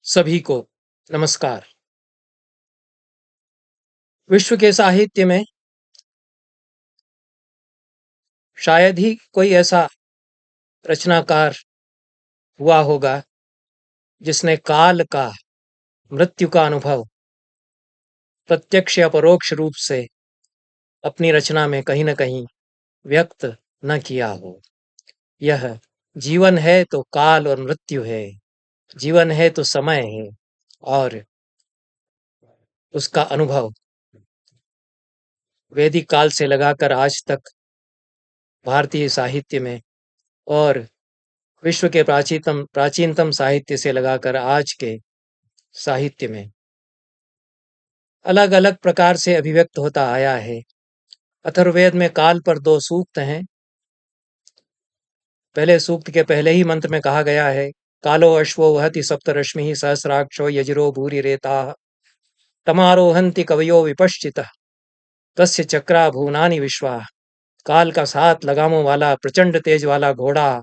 सभी को नमस्कार। विश्व के साहित्य में शायद ही कोई ऐसा रचनाकार हुआ होगा जिसने काल का, मृत्यु का अनुभव प्रत्यक्ष या परोक्ष रूप से अपनी रचना में कहीं न कहीं व्यक्त न किया हो। यह जीवन है तो काल और मृत्यु है, जीवन है तो समय है और उसका अनुभव वैदिक काल से लगाकर आज तक भारतीय साहित्य में और विश्व के प्राचीनतम साहित्य से लगाकर आज के साहित्य में अलग अलग प्रकार से अभिव्यक्त होता आया है। अथर्ववेद में काल पर 2 सूक्त हैं। पहले सूक्त के पहले ही मंत्र में कहा गया है, कालो अश्वो वहति सप्तरश्मिः सहस्राक्षो यजिरो भूरिरेताः तमारोहन्ति कवयो विपश्चितः तस्य चक्रा भुवनानि विश्वा। काल का 7 लगामों वाला प्रचंड तेज वाला घोड़ा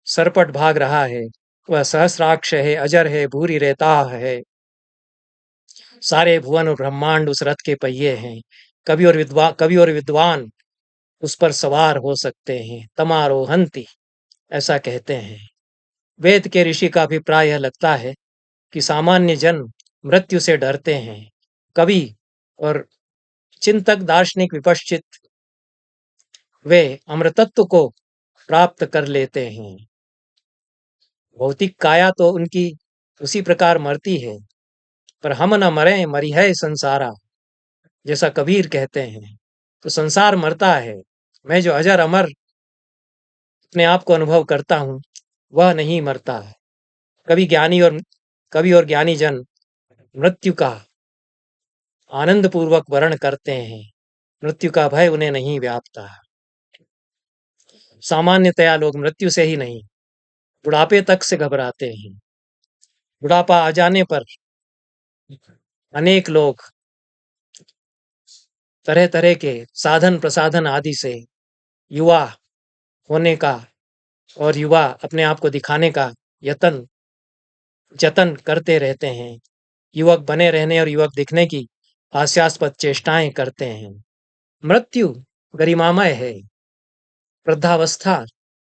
सरपट भाग रहा है। वह सहस्राक्ष है, अजर है, भूरि रेताह है। सारे भुवन और ब्रह्मांड उस रथ के पहिए हैं। कवि और विद्वान उस पर सवार हो सकते हैं। तमारोहंती ऐसा कहते हैं। वेद के ऋषि का अभिप्राय यह लगता है कि सामान्य जन मृत्यु से डरते हैं। कवि और चिंतक दार्शनिक विपश्चित वे अमृतत्व को प्राप्त कर लेते हैं। भौतिक काया तो उनकी उसी प्रकार मरती है, पर हम न मरें मरी है संसारा, जैसा कबीर कहते हैं। तो संसार मरता है, मैं जो अजर अमर अपने आप को अनुभव करता हूँ वह नहीं मरता है। कवि और ज्ञानी जन मृत्यु का आनंद पूर्वक वर्ण करते हैं। मृत्यु का भय उन्हें नहीं व्यापता। सामान्यतया लोग मृत्यु से ही नहीं, बुढ़ापे तक से घबराते हैं। बुढ़ापा आ जाने पर अनेक लोग तरह तरह के साधन प्रसाधन आदि से युवा होने का और युवा अपने आप को दिखाने का जतन करते रहते हैं। युवक बने रहने और युवक दिखने की हास्यास्पद चेष्टाएं करते हैं। मृत्यु गरिमामय है, वृद्धावस्था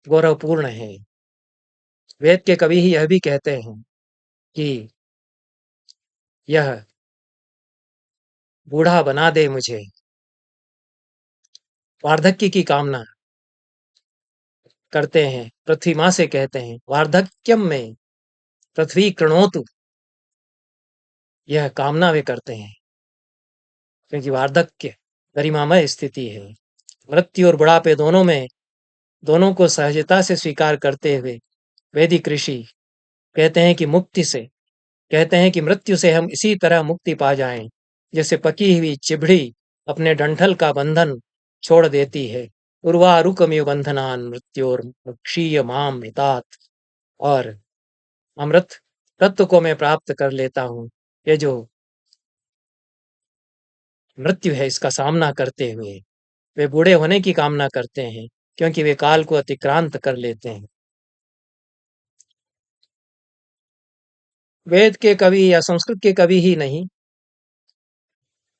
गौरवपूर्ण है। वेद के कवि ही यह भी कहते हैं कि यह बूढ़ा बना दे मुझे। वार्धक्य की कामना करते हैं। पृथ्वी माँ से कहते हैं, वार्धक्यम में पृथ्वी कृणोतु। यह कामना वे करते हैं क्योंकि वार्धक्य गरिमामय स्थिति है। मृत्यु और बुढ़ापे दोनों को सहजता से स्वीकार करते हुए वैदिक ऋषि कहते हैं कि मृत्यु से हम इसी तरह मुक्ति पा जाएं जैसे पकी हुई चिभड़ी अपने डंठल का बंधन छोड़ देती है। उर्वारुकमिव बंधनान मृत्योर मुक्षीय माम मृतात। और अमृत तत्व को मैं प्राप्त कर लेता हूँ। ये जो मृत्यु है इसका सामना करते हुए वे बूढ़े होने की कामना करते हैं क्योंकि वे काल को अतिक्रांत कर लेते हैं। वेद के कवि या संस्कृत के कवि ही नहीं,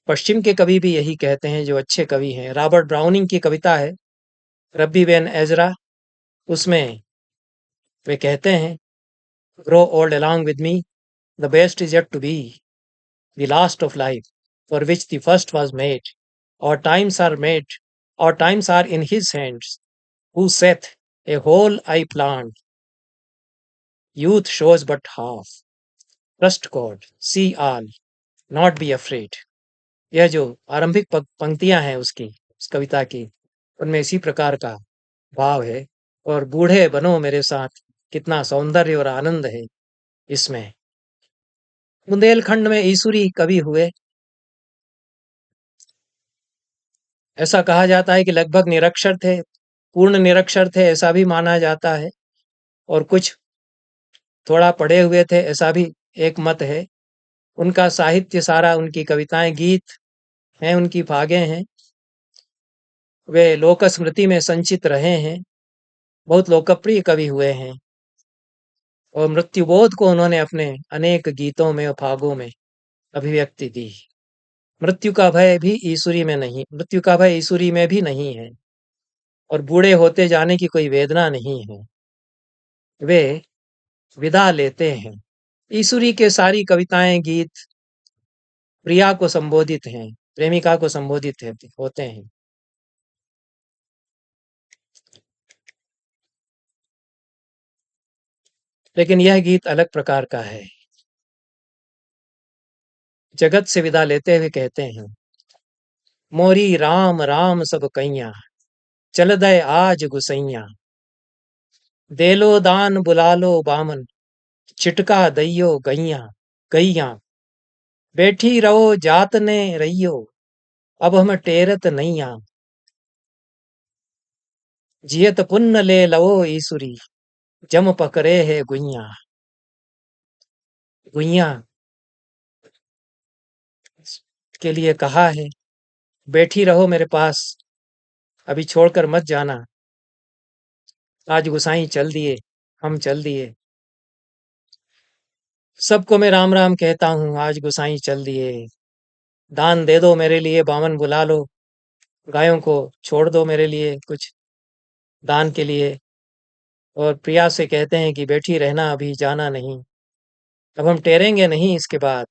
पश्चिम के कवि भी यही कहते हैं जो अच्छे कवि हैं। रॉबर्ट ब्राउनिंग की कविता है रब्बी बेन एजरा, उसमें वे कहते हैं, grow old along with me, the best is yet to be, the last of life, for which the first was made. Our times are made, our times are in his hands, who saith, a whole I plant, youth shows but half. Trust God, see all, not be afraid. यह जो आरंभिक पंक्तियां हैं उसकी, उस कविता की, उनमें इसी प्रकार का भाव है। और बूढ़े बनो मेरे साथ, कितना सौंदर्य और आनंद है इसमें। बुंदेलखंड में ईसुरी कवि हुए। ऐसा कहा जाता है कि लगभग निरक्षर थे, पूर्ण निरक्षर थे ऐसा भी माना जाता है, और कुछ थोड़ा पढ़े हुए थे ऐसा भी एक मत है। उनका साहित्य सारा, उनकी कविताएं गीत हैं, उनकी फागें हैं, वे लोक स्मृति में संचित रहे हैं। बहुत लोकप्रिय कवि हुए हैं। और मृत्युबोध को उन्होंने अपने अनेक गीतों में और फागों में अभिव्यक्ति दी। मृत्यु का भय भी ईश्वरी में नहीं, मृत्यु का भय ईश्वरी में भी नहीं है, और बूढ़े होते जाने की कोई वेदना नहीं है। वे विदा लेते हैं। ईश्वरी के सारी कविताएं, गीत प्रिया को संबोधित हैं, प्रेमिका को संबोधित होते हैं। लेकिन यह गीत अलग प्रकार का है। जगत से विदा लेते हुए कहते हैं, मोरी राम राम सब कैया, चल दे आज गुसैया, दे लो दान बुला लो बामन, छिटका दैयो गैया गैया, बैठी रहो जात ने रहियो, अब हम टेरत नैया, जियत पुन्न ले लवो ईसुरी, जम पकड़े है गुइया। गुइया के लिए कहा है, बैठी रहो मेरे पास, अभी छोड़कर मत जाना, आज गुसाई चल दिए, हम चल दिए। सबको मैं राम राम कहता हूँ, आज गुसाई चल दिए। दान दे दो मेरे लिए, बामन बुला लो, गायों को छोड़ दो मेरे लिए कुछ दान के लिए। और प्रिया से कहते हैं कि बैठी रहना, अभी जाना नहीं, अब हम ठहरेंगे नहीं, इसके बाद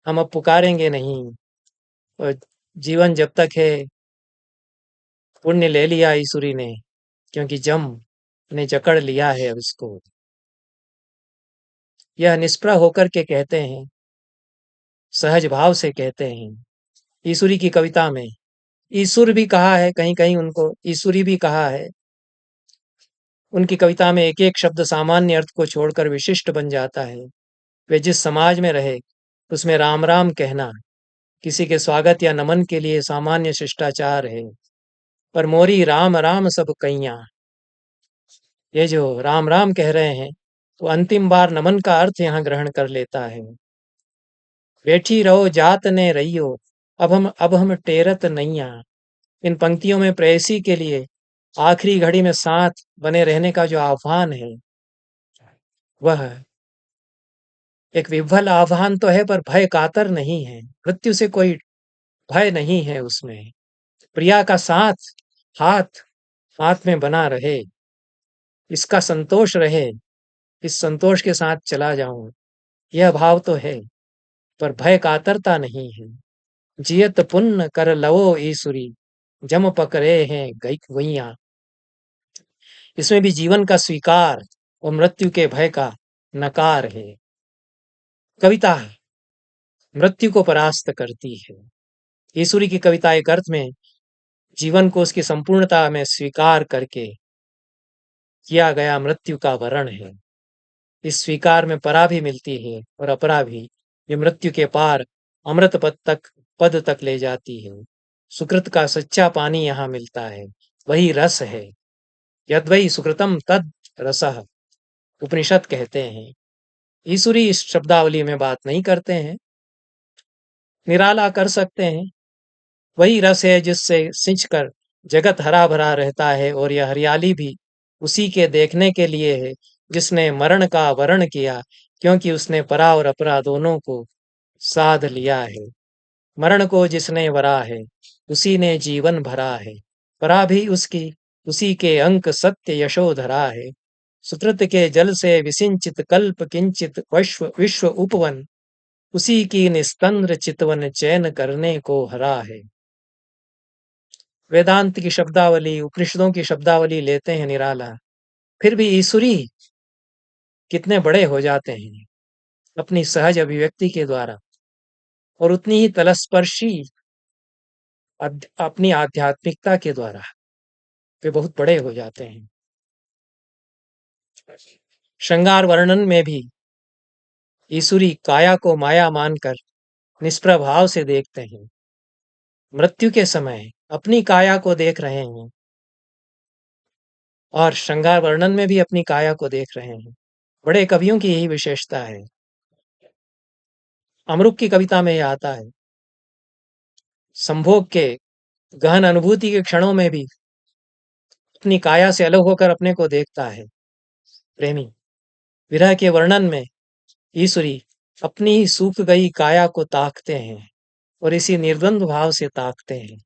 हम अब पुकारेंगे नहीं। और जीवन जब तक है, पुण्य ले लिया ईश्वरी ने, क्योंकि जम ने जकड़ लिया है अब इसको। यह निष्प्रह होकर के कहते हैं, सहज भाव से कहते हैं। ईश्वरी की कविता में ईश्वर भी कहा है, कहीं कहीं उनको ईश्वरी भी कहा है। उनकी कविता में एक एक शब्द सामान्य अर्थ को छोड़कर विशिष्ट बन जाता है। वे जिस समाज में रहे, उसमें राम राम कहना किसी के स्वागत या नमन के लिए सामान्य शिष्टाचार है। पर मोरी राम राम सब कैया, ये जो राम राम कह रहे हैं, तो अंतिम बार नमन का अर्थ यहाँ ग्रहण कर लेता है। बैठी रहो जात ने रहियो, अब हम टेरत नैया। इन पंक्तियों में प्रेयसी के लिए आखिरी घड़ी में साथ बने रहने का जो आह्वान है, वह एक विह्वल आह्वान तो है, पर भय कातर नहीं है। मृत्यु से कोई भय नहीं है उसमें। प्रिया का साथ हाथ हाथ में बना रहे, इसका संतोष रहे, इस संतोष के साथ चला जाऊं, यह भाव तो है, पर भय कातरता नहीं है। जियत पुण्य कर लवो ईसुरी, जम पकड़े हैं गैया। इसमें भी जीवन का स्वीकार और मृत्यु के भय का नकार है। कविता मृत्यु को परास्त करती है। ईश्वरी की कविता एक अर्थ में जीवन को उसकी संपूर्णता में स्वीकार करके किया गया मृत्यु का वर्ण है। इस स्वीकार में परा भी मिलती है और अपरा भी। ये मृत्यु के पार अमृत पद तक ले जाती है। सुकृत का सच्चा पानी यहाँ मिलता है, वही रस है। यद्वै सुकृतम तद रसः, उपनिषद कहते हैं। ईश्वरी इस शब्दावली में बात नहीं करते हैं, निराला कर सकते हैं। वही रस है जिससे सिंच कर जगत हरा भरा रहता है, और यह हरियाली भी उसी के देखने के लिए है जिसने मरण का वरण किया, क्योंकि उसने परा और अपरा दोनों को साध लिया है। मरण को जिसने वरा है, उसी ने जीवन भरा है। परा भी उसकी, उसी के अंक सत्य यशो धरा है। सुकृत के जल से विसिंचित कल्प किंचित विश्व उपवन, उसी की निस्तंद्र चितवन चैन करने को हरा है। वेदांत की शब्दावली, उपनिषदों की शब्दावली लेते हैं निराला, फिर भी ईश्वरी कितने बड़े हो जाते हैं अपनी सहज अभिव्यक्ति के द्वारा, और उतनी ही तलस्पर्शी अपनी आध्यात्मिकता के द्वारा वे बहुत बड़े हो जाते हैं। श्रृंगार वर्णन में भी ईश्वरी काया को माया मानकर निष्प्रभाव से देखते हैं। मृत्यु के समय अपनी काया को देख रहे हैं, और श्रृंगार वर्णन में भी अपनी काया को देख रहे हैं। बड़े कवियों की यही विशेषता है। अमरुक की कविता में यह आता है, संभोग के गहन अनुभूति के क्षणों में भी अपनी काया से अलग होकर अपने को देखता है प्रेमी। विरह के वर्णन में ईश्वरी अपनी ही सूख गई काया को ताकते हैं और इसी निर्द्वंद भाव से ताकते हैं।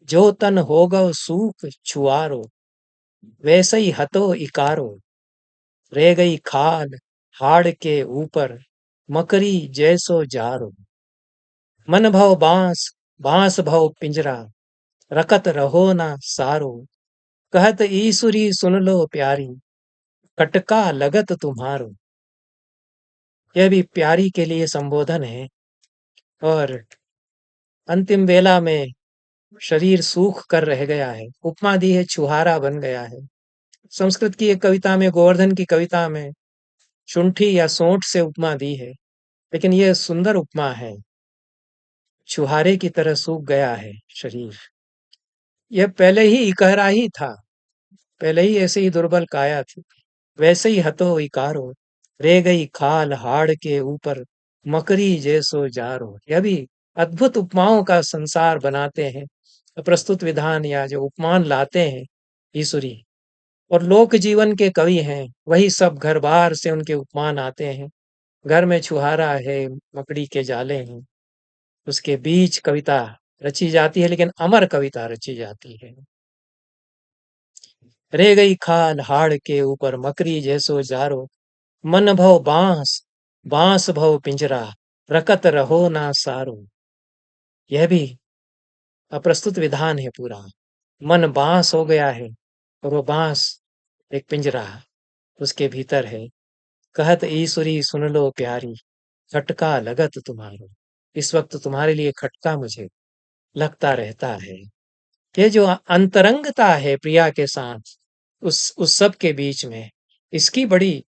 जो तन होगो सूख छुआरो, वैसे ही हतो इकारो, रह गई खाल हाड़ के ऊपर, मकरी जैसो जारो। मन भव बांस, बांस भव पिंजरा, रखत रहो ना सारो। कहत ईसुरी सुन लो प्यारी, खटका लगत तुम्हारो। यह भी प्यारी के लिए संबोधन है। और अंतिम वेला में शरीर सूख कर रह गया है, उपमा दी है छुहारा बन गया है। संस्कृत की एक कविता में, गोवर्धन की कविता में शुंठी या सोंठ से उपमा दी है, लेकिन यह सुंदर उपमा है। छुहारे की तरह सूख गया है शरीर। यह पहले ही इकहरा ही था, पहले ही ऐसे ही दुर्बल काया थी। वैसे ही हतो इकारो, रह गई खाल हाड़ के ऊपर, मकरी जैसो जारो। यह भी अद्भुत उपमाओं का संसार बनाते हैं प्रस्तुत विधान, या जो उपमान लाते हैं ईश्वरी। और लोक जीवन के कवि हैं, वही सब घर बार से उनके उपमान आते हैं। घर में छुहारा है, मकड़ी के जाले हैं, उसके बीच कविता रची जाती है, लेकिन अमर कविता रची जाती है। रह गई खाल हाड़ के ऊपर, मकरी जैसो जारो। मन भव बांस, बांस भव पिंजरा, रखत रहो ना सारो। यह भी अप्रस्तुत विधान है पूरा। मन बांस हो गया है और वो बांस एक पिंजरा उसके भीतर है। कहत ईश्वरी सुन लो प्यारी, खटका लगत तुम्हारो। इस वक्त तुम्हारे लिए खटका मुझे लगता रहता है। ये जो अंतरंगता है प्रिया के साथ, उस सब के बीच में, इसकी बड़ी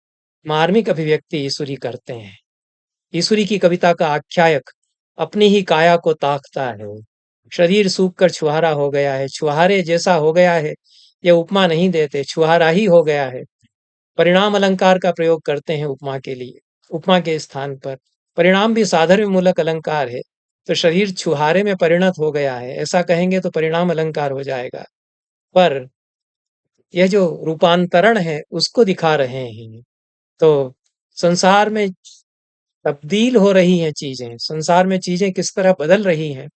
मार्मिक अभिव्यक्ति ईश्वरी करते हैं। ईश्वरी की कविता का आख्यायक अपनी ही काया को ताकता है। शरीर सूख कर छुहारा हो गया है, छुहारे जैसा हो गया है। ये उपमा नहीं देते, छुहारा ही हो गया है। परिणाम अलंकार का प्रयोग करते हैं उपमा के लिए, उपमा के स्थान पर। परिणाम भी साधर्म्य मूलक अलंकार है, तो शरीर छुहारे में परिणत हो गया है ऐसा कहेंगे तो परिणाम अलंकार हो जाएगा। पर यह जो रूपांतरण है उसको दिखा रहे हैं। तो संसार में तब्दील हो रही हैं चीजें, संसार में चीजें किस तरह बदल रही हैं,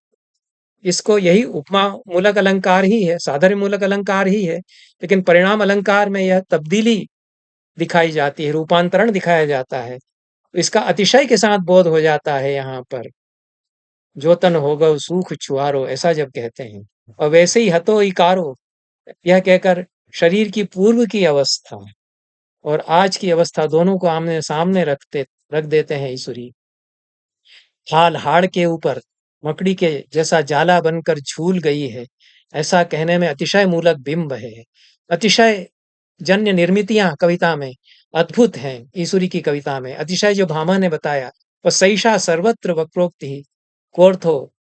इसको यही उपमा मूलक अलंकार ही है, साधर्म्य मूलक अलंकार ही है। लेकिन परिणाम अलंकार में यह तब्दीली दिखाई जाती है, रूपांतरण दिखाया जाता है। इसका अतिशय के साथ बोध हो जाता है यहाँ पर। जो तन होगा सूख छुआरो, ऐसा जब कहते हैं। और वैसे ही हतो इकारो, यह कहकर शरीर की पूर्व की अवस्था और आज की अवस्था दोनों को आमने सामने रख देते हैं ईश्वरी। हाल हाड़ के ऊपर मकड़ी के जैसा जाला बनकर झूल गई है, ऐसा कहने में अतिशय मूलक बिंब है। अतिशय जन्य निर्मितियां कविता में अद्भुत हैं। ईश्वरी की कविता में अतिशय जो भामा ने बताया, वह सैषा सर्वत्र वक्रोक्ति कोर्थो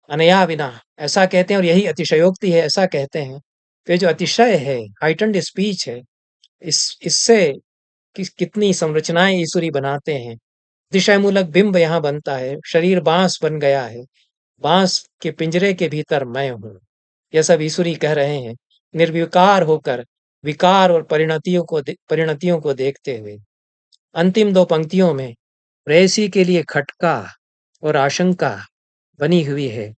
अनया विना, ऐसा कहते हैं। और यही अतिशयोक्ति है, ऐसा कहते हैं। तो ये जो अतिशय है, हाइटेंड स्पीच है, इससे कितनी संरचनाएं ईश्वरी बनाते हैं। अतिशय मूलक बिंब यहाँ बनता है। शरीर बांस बन गया है, बांस के पिंजरे के भीतर मैं हूँ, यह सब ईश्वरी कह रहे हैं, निर्विकार होकर विकार और परिणतियों को देखते हुए। अंतिम दो पंक्तियों में प्रेयसी के लिए खटका और आशंका बनी हुई है,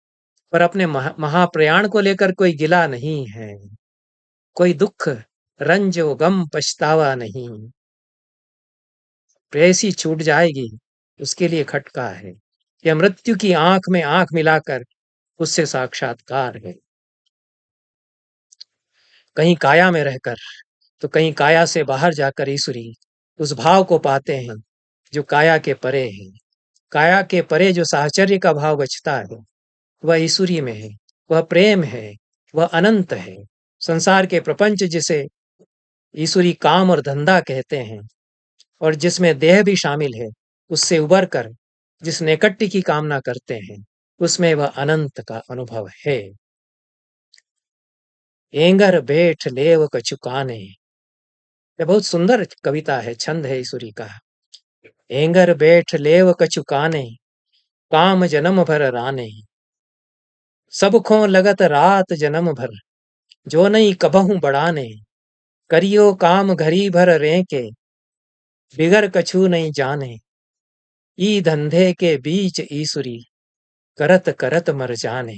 पर अपने महाप्रयाण को लेकर कोई गिला नहीं है, कोई दुख रंज व गम पछतावा नहीं। प्रेयसी छूट जाएगी, उसके लिए खटका है। यह मृत्यु की आंख में आंख मिलाकर उससे साक्षात्कार है। कहीं काया में रहकर तो कहीं काया से बाहर जाकर ईश्वरी उस भाव को पाते हैं जो काया के परे है। काया के परे जो साहचर्य का भाव बचता है, वह ईश्वरी में है, वह प्रेम है, वह अनंत है। संसार के प्रपंच जिसे ईश्वरी काम और धंधा कहते हैं, और जिसमें देह भी शामिल है, उससे उबर कर जिस नैकट्य की कामना करते हैं, उसमें वह अनंत का अनुभव है। एंगर बेठ लेव कछुकाने, यह बहुत सुंदर कविता है, छंद है ईश्वरी का। एंगर बेठ लेव कछुकाने, काम जन्म भर राने। सब खो लगत रात जन्म भर, जो नहीं कबहू बढ़ाने। करियो काम घरी भर रें के, बिगर कछु नहीं जाने। ई धंधे के बीच ईसुरी, करत करत मर जाने।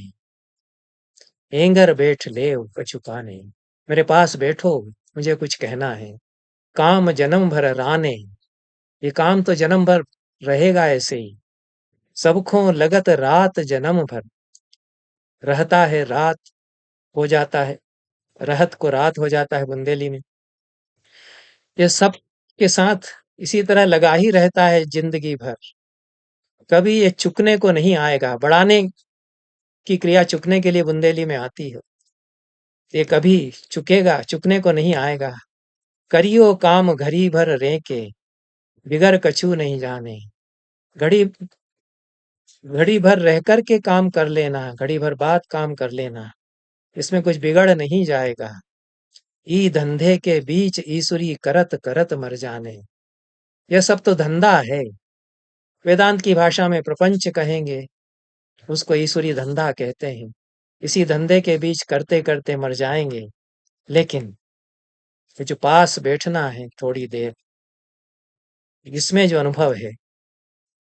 एंगर बैठ ले कछु काने। मेरे पास बैठो, मुझे कुछ कहना है। काम जन्म भर राने, ये काम तो जन्म भर रहेगा ऐसे ही। सबको लगत रात जन्म भर, रहता है रात हो जाता है, रहत को रात हो जाता है बुंदेली में। ये सब के साथ इसी तरह लगा ही रहता है जिंदगी भर। कभी ये चुकने को नहीं आएगा। बढ़ाने की क्रिया चुकने के लिए बुंदेली में आती है। ये कभी चुकेगा, चुकने को नहीं आएगा। करियो काम घड़ी भर रे के, बिगर कछु नहीं जाने। घड़ी घड़ी भर रह कर के काम कर लेना, घड़ी भर बाद काम कर लेना, इसमें कुछ बिगड़ नहीं जाएगा। ई धंधे के बीच ईसुरी, करत करत मर जाने। यह सब तो धंधा है। वेदांत की भाषा में प्रपंच कहेंगे, उसको ईसुरी धंधा कहते हैं। इसी धंधे के बीच करते करते मर जाएंगे। लेकिन ये जो पास बैठना है थोड़ी देर, इसमें जो अनुभव है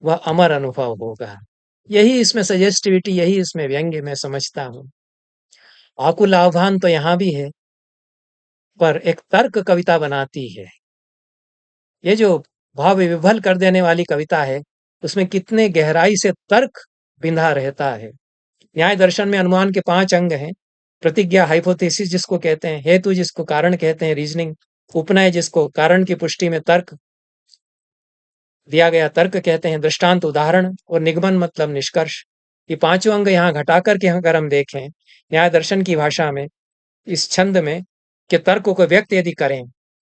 वह अमर अनुभव होगा। यही इसमें सजेस्टिविटी, यही इसमें व्यंग्य मैं समझता हूँ। आकुल आह्वान तो यहाँ भी है, पर एक तर्क कविता बनाती है। ये जो भाव विभल कर देने वाली कविता है, उसमें कितने गहराई से तर्क बिंधा रहता है। न्याय दर्शन में अनुमान के 5 अंग हैं। प्रतिज्ञा, हाइपोथेसिस जिसको कहते हैं, हेतु जिसको कारण कहते हैं, रीजनिंग, उपनय जिसको कारण की पुष्टि में तर्क दिया गया तर्क कहते हैं, दृष्टांत उदाहरण, और निगमन मतलब निष्कर्ष। ये 5 अंग यहाँ घटा करके अगर हम देखें न्याय दर्शन की भाषा में, इस छंद में, कि तर्क को व्यक्त यदि करें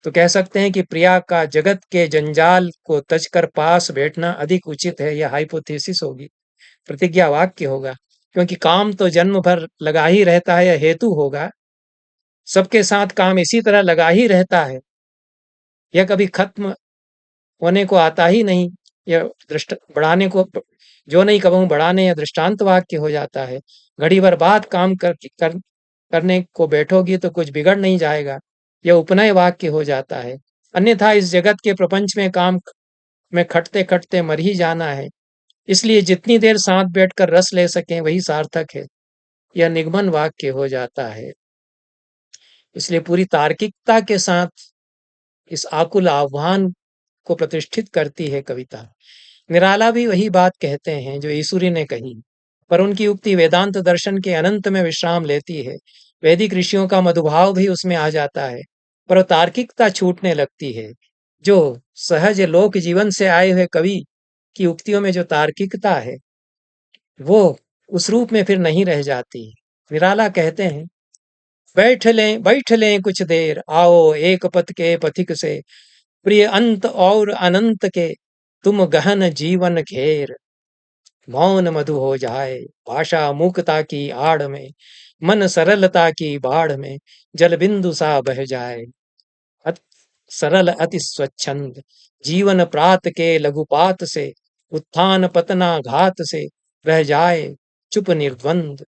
तो कह सकते हैं कि प्रिया का जगत के जंजाल को तजकर पास बैठना अधिक उचित है। यह हाइपोथेसिस होगी, प्रतिज्ञा वाक्य होगा। क्योंकि काम तो जन्म भर लगा ही रहता है, यह हेतु होगा। सबके साथ काम इसी तरह लगा ही रहता है, यह कभी खत्म होने को आता ही नहीं। यह दृष्ट बढ़ाने को, जो नहीं कबहू बढ़ाने, या दृष्टांत वाक्य हो जाता है। घड़ी भर बाद काम करने को बैठोगी तो कुछ बिगड़ नहीं जाएगा, यह उपनय वाक्य हो जाता है। अन्यथा इस जगत के प्रपंच में काम में खटते खटते मर ही जाना है। इसलिए जितनी देर साथ बैठकर रस ले सकें वही सार्थक है, यह निगमन वाक्य हो जाता है। इसलिए पूरी तार्किकता के साथ इस आकुल आह्वान को प्रतिष्ठित करती है कविता। निराला भी वही बात कहते हैं जो ईसुरी ने कही, पर उनकी उक्ति वेदांत दर्शन के अनंत में विश्राम लेती है। वैदिक ऋषियों का मधुभाव भी उसमें आ जाता है, पर तार्किकता छूटने लगती है। जो सहज लोक जीवन से आए हुए कवि की उक्तियों में जो तार्किकता है, वो उस रूप में फिर नहीं रह जाती। निराला कहते हैं, बैठ लें कुछ देर, आओ एक पथ के पथिक से, प्रिय अंत और अनंत के, तुम गहन जीवन घेर। मौन मधु हो जाए भाषा मूकता की आड़ में, मन सरलता की बाढ़ में, जल बिंदु सा बह जाए। अति सरल अति स्वच्छंद जीवन प्रात के लघुपात से, उत्थान पतना घात से, रह जाए चुप निर्द्वंद।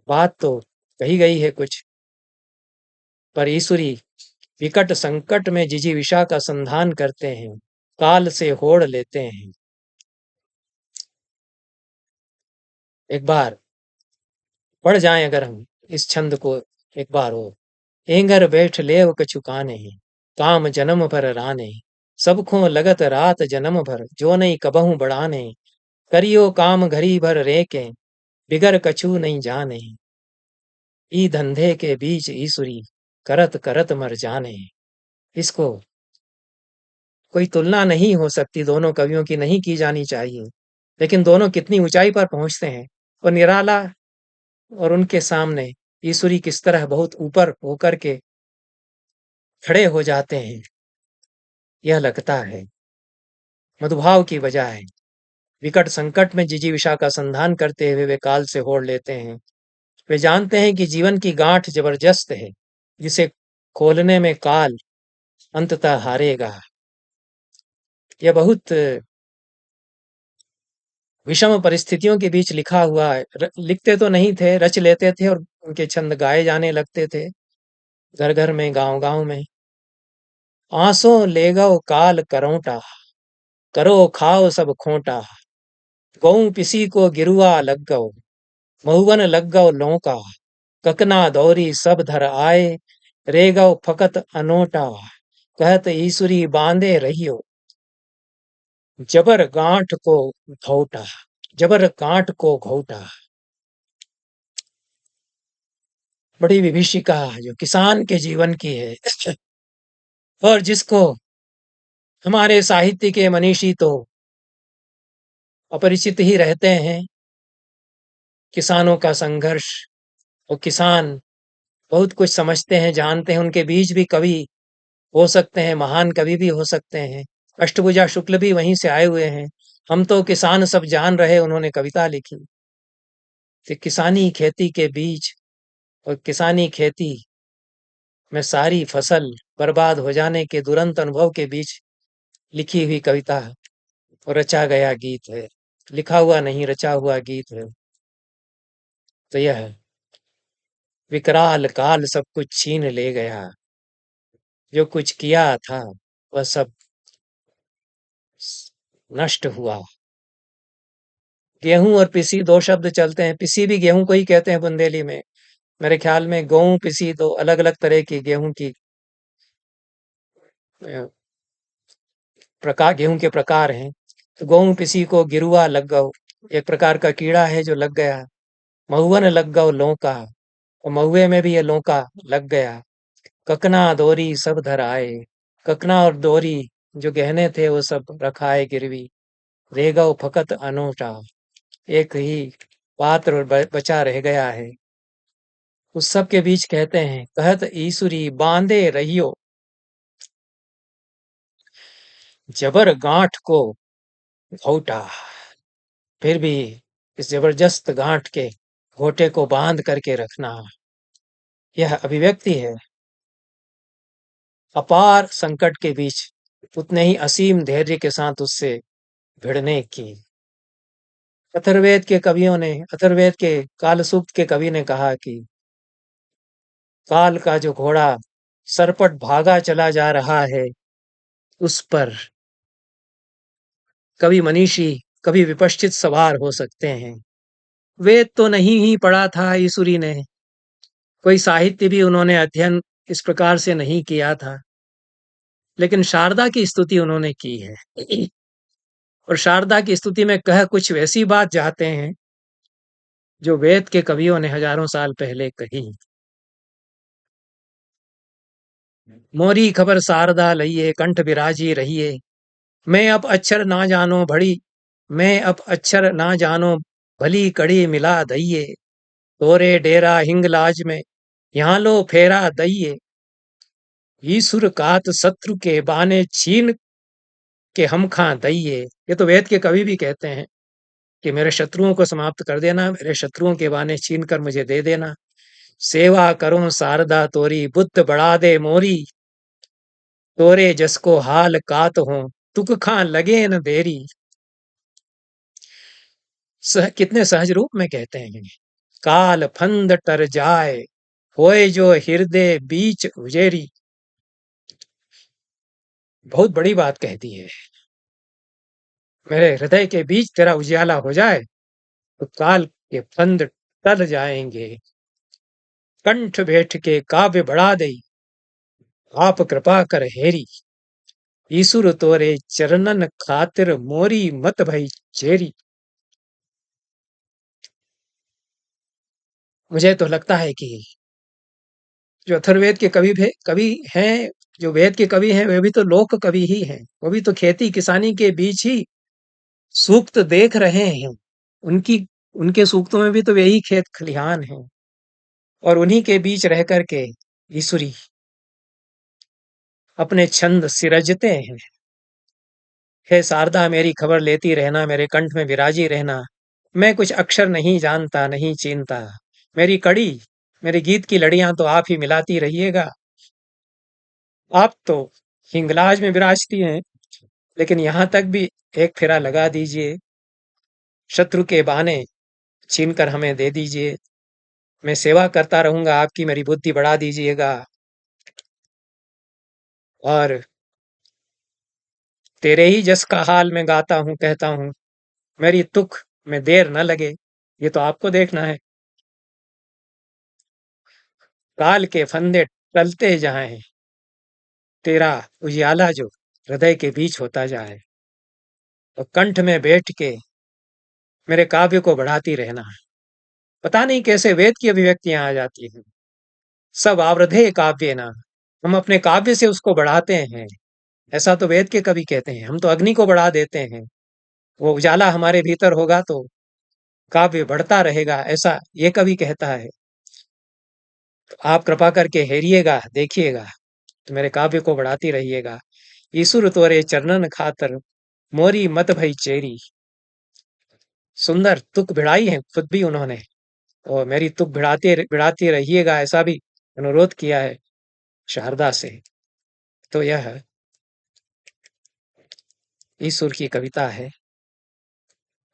बात तो कही गई है कुछ, पर ईश्वरी विकट संकट में जिजीविषा का संधान करते हैं, काल से होड़ लेते हैं। एक बार पढ़ जाएं अगर हम इस छंद को एक बार हो। एंगर बैठ लेव कछु काने, काम जन्म भर राने। सबको लगत रात जन्म भर, जो नहीं कबहू बढ़ाने। करियो काम घड़ी भर रेके, बिगर कछु नहीं जाने। ई धंधे के बीच ईसुरी, करत करत मर जाने। इसको कोई तुलना नहीं हो सकती, दोनों कवियों की नहीं की जानी चाहिए। लेकिन दोनों कितनी ऊंचाई पर पहुंचते हैं, और निराला और उनके सामने ईश्वरी किस तरह बहुत ऊपर होकर के खड़े हो जाते हैं। यह लगता है मधुभाव की बजाय विकट संकट में जिजीविषा का संधान करते हुए वे काल से होड़ लेते हैं। वे जानते हैं कि जीवन की गांठ जबरदस्त है, जिसे खोलने में काल अंततः हारेगा। यह बहुत विषम परिस्थितियों के बीच लिखा हुआ है। लिखते तो नहीं थे, रच लेते थे, और उनके छंद गाए जाने लगते थे घर घर में, गांव गांव में। आंसो ले गओ काल करौटा, करो खाओ सब खोटा। गऊ पिसी को गिरुआ लग गओ, महुवन लग गओ लौका। ककना दौरी सब धर आए, रे गओ फकत अनोटा। कहत ईसुरी बांधे रहियो, जबर गांठ को घोटा। जबर गांठ को घोटा। बड़ी विभीषिका जो किसान के जीवन की है और जिसको हमारे साहित्य के मनीषी तो अपरिचित ही रहते हैं। किसानों का संघर्ष और किसान बहुत कुछ समझते हैं, जानते हैं। उनके बीच भी कवि हो सकते हैं, महान कवि भी हो सकते हैं। अष्टभुजा शुक्ल भी वहीं से आए हुए हैं। हम तो किसान सब जान रहे, उन्होंने कविता लिखी कि किसानी खेती के बीच और किसानी खेती में सारी फसल बर्बाद हो जाने के दुरंत अनुभव के बीच लिखी हुई कविता और रचा गया गीत है। लिखा हुआ नहीं, रचा हुआ गीत है। तो यह है, विकराल काल सब कुछ छीन ले गया, जो कुछ किया था वह सब नष्ट हुआ। गेहूं और पिसी दो शब्द चलते हैं। पिसी भी गेहूं को ही कहते हैं बुंदेली में। मेरे ख्याल में गेहूं पिसी दो अलग अलग तरह की गेहूं की प्रकार, गेहूं के प्रकार हैं। तो गेहूं पिसी को गिरुआ लग गओ, एक प्रकार का कीड़ा है जो लग गया। महुवन लग गओ लौका, और महुए में भी ये लौका लग गया। ककना दोरी सब धर आए, ककना और दोरी जो गहने थे वो सब रखाए गिरवी। रह गओ फकत अनोटा, एक ही पात्र बचा रह गया है। उस सब के बीच कहते हैं, कहत ईसुरी बांधे रहियो, जबर गांठ को घोटा। फिर भी इस जबरदस्त गांठ के घोटे को बांध करके रखना, यह अभिव्यक्ति है अपार संकट के बीच उतने ही असीम धैर्य के साथ उससे भिड़ने की। अथर्ववेद के कवियों ने, अथर्ववेद के काल सूक्त के कवि ने कहा कि काल का जो घोड़ा सरपट भागा चला जा रहा है, उस पर कवि मनीषी, कवि विपश्चित सवार हो सकते हैं। वेद तो नहीं ही पढ़ा था ईसुरी ने, कोई साहित्य भी उन्होंने अध्ययन इस प्रकार से नहीं किया था, लेकिन शारदा की स्तुति उन्होंने की है। और शारदा की स्तुति में कह कुछ वैसी बात चाहते हैं जो वेद के कवियों ने हजारों साल पहले कही। मोरी खबर शारदा लइए, कंठ बिराजी रहिए। मैं अब अक्षर ना जानो भड़ी, मैं अब अक्षर ना जानो भली कड़ी मिला दइए। तोरे डेरा हिंगलाज में यहाँ लो फेरा दइए। ईसुर कात शत्रु के बाने छीन के हम खा दइए। ये तो वेद के कवि भी कहते हैं कि मेरे शत्रुओं को समाप्त कर देना, मेरे शत्रुओं के बाने छीन कर मुझे दे देना। सेवा करो शारदा तोरी, बुद्ध बढ़ा दे मोरी। तोरे जसको हाल कात हो, तुक खां लगे न देरी। कितने सहज रूप में कहते हैं। काल फंद टर जाए, होए जो हृदय बीच उजेरी। बहुत बड़ी बात कहती है, मेरे हृदय के बीच तेरा उजियाला हो जाए तो काल के फंद टल जाएंगे। कंठ बैठ के काव्य बढ़ा दई, आप कृपा कर हेरी। ईसुर तोरे चरणन खातिर मोरी मत भई चेरी। मुझे तो लगता है कि जो अथर्ववेद के कवि हैं, जो वेद के कवि हैं, वे भी तो लोक कवि ही हैं। वो भी तो खेती किसानी के बीच ही सूक्त देख रहे हैं। उनकी उनके सूक्तों में भी तो यही खेत खलिहान है, और उन्हीं के बीच रह करके ईश्वरी अपने छंद सिरजते हैं। हे शारदा मेरी खबर लेती रहना, मेरे कंठ में विराजी रहना। मैं कुछ अक्षर नहीं जानता, नहीं चीनता। मेरी कड़ी, मेरे गीत की लड़ियां तो आप ही मिलाती रहिएगा। आप तो हिंगलाज में विराजती हैं, लेकिन यहां तक भी एक फेरा लगा दीजिए। शत्रु के बाने छीन कर हमें दे दीजिए। मैं सेवा करता रहूंगा आपकी, मेरी बुद्धि बढ़ा दीजिएगा। और तेरे ही जस का हाल में गाता हूँ कहता हूँ, मेरी तुक में देर न लगे। ये तो आपको देखना है। काल के फंदे टलते जाएं, तेरा उजियाला जो हृदय के बीच होता जाए। तो कंठ में बैठ के मेरे काव्य को बढ़ाती रहना। पता नहीं कैसे वेद की अभिव्यक्तियां आ जाती हैं। सब आवृधे काव्य ना, हम अपने काव्य से उसको बढ़ाते हैं। ऐसा तो वेद के कवि कहते हैं। हम तो अग्नि को बढ़ा देते हैं। वो उजाला हमारे भीतर होगा तो काव्य बढ़ता रहेगा, ऐसा ये कवि कहता है। तो आप कृपा करके हेरिएगा, देखिएगा, तो मेरे काव्य को बढ़ाती रहिएगा। ईसुर तोरे चरणन खातर मोरी मत भई चेरी। सुंदर तुक भिड़ाई है खुद भी उन्होंने, और मेरी तुक भिड़ाती रहिएगा, ऐसा भी अनुरोध किया है शारदा से। तो यह ईसुर की कविता है।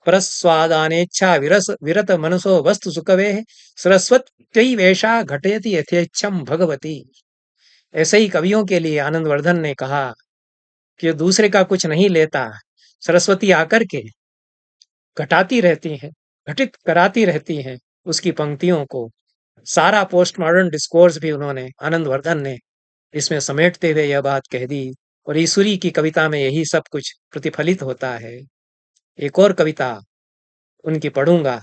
परस्वादानेच्छा विरस विरत मनसो वस्तु सुकवे सरस्वती वेशा घटयति यथेच्छम भगवती। ऐसे ही कवियों के लिए आनंदवर्धन ने कहा कि दूसरे का कुछ नहीं लेता, सरस्वती आकर के घटाती रहती हैं, घटित कराती रहती हैं उसकी पंक्तियों को। सारा पोस्ट मॉडर्न डिस्कोर्स भी उन्होंने, आनंदवर्धन ने, इसमें समेटते हुए यह बात कह दी। और ईश्वरी की कविता में यही सब कुछ प्रतिफलित होता है। एक और कविता उनकी पढ़ूंगा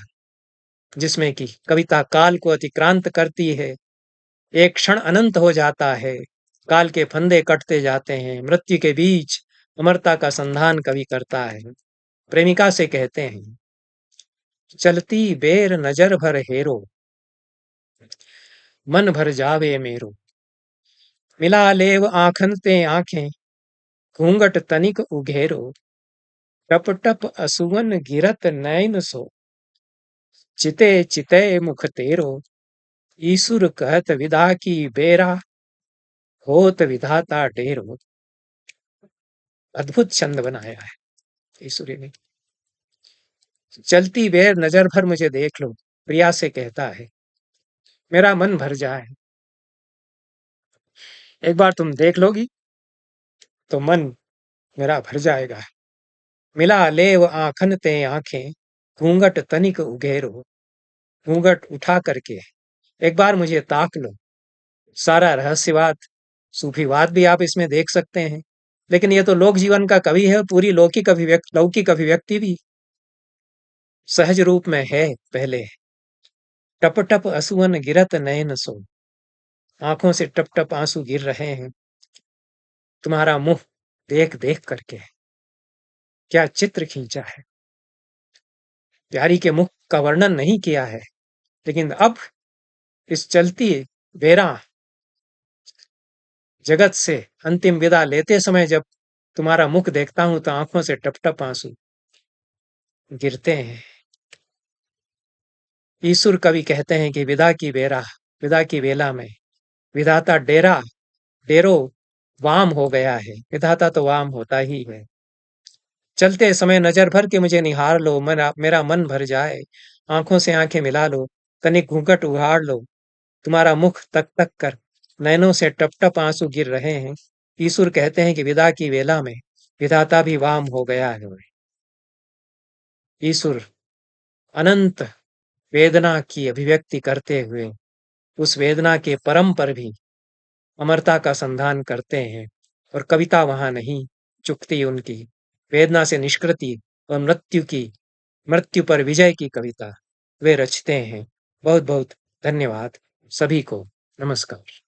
जिसमें कि कविता काल को अतिक्रांत करती है। एक क्षण अनंत हो जाता है, काल के फंदे कटते जाते हैं, मृत्यु के बीच अमरता का संधान कवि करता है। प्रेमिका से कहते हैं, चलती बेर नजर भर हेरो, मन भर जावे मेरो। मिला लेव आँखन ते आंखें, घूंघट तनिक उघेरो। टप टप असुवन गिरत नैन सो, चिते चिते मुख तेरो। ईसुर कहत विदा की बेरा, होत विधाता डेरो। अद्भुत छंद बनाया है ईसुरी ने। चलती बेर नजर भर मुझे देख लो, प्रिया से कहता है, मेरा मन भर जाए। एक बार तुम देख लोगी तो मन मेरा भर जाएगा। मिला लेव आँखन ते आंखें, घूंघट तनिक उघेरो। घूंघट उठा करके एक बार मुझे ताक लो। सारा रहस्यवाद, सूफीवाद भी आप इसमें देख सकते हैं, लेकिन ये तो लोक जीवन का कवि है। पूरी लौकिक अभिव्यक्ति भी सहज रूप में है। पहले टप टप असुवन गिरत नयन सो, आंखों से टप टप आंसू गिर रहे हैं तुम्हारा मुंह देख देख करके। क्या चित्र खींचा है। प्यारी के मुख का वर्णन नहीं किया है, लेकिन अब इस चलती बेरा जगत से अंतिम विदा लेते समय जब तुम्हारा मुख देखता हूं तो आंखों से टप टप आंसू गिरते हैं। ईसुर कवि कहते हैं कि विदा की वेला में विधाता डेरो वाम हो गया है। विधाता तो वाम होता ही है। चलते समय नजर भर के मुझे निहार लो, मेरा मन भर जाए। आंखों से आंखें मिला लो, तनिक घूंघट उघाड़ लो। तुम्हारा मुख तक तक कर नैनों से टप टप आंसू गिर रहे हैं। ईसुर कहते हैं कि विदा की वेला में विधाता भी वाम हो गया है। ईसुर अनंत वेदना की अभिव्यक्ति करते हुए उस वेदना के परम पर भी अमरता का संधान करते हैं। और कविता वहां नहीं चुकती उनकी। वेदना से निष्कृति और मृत्यु पर विजय की कविता वे रचते हैं। बहुत बहुत धन्यवाद सभी को। नमस्कार।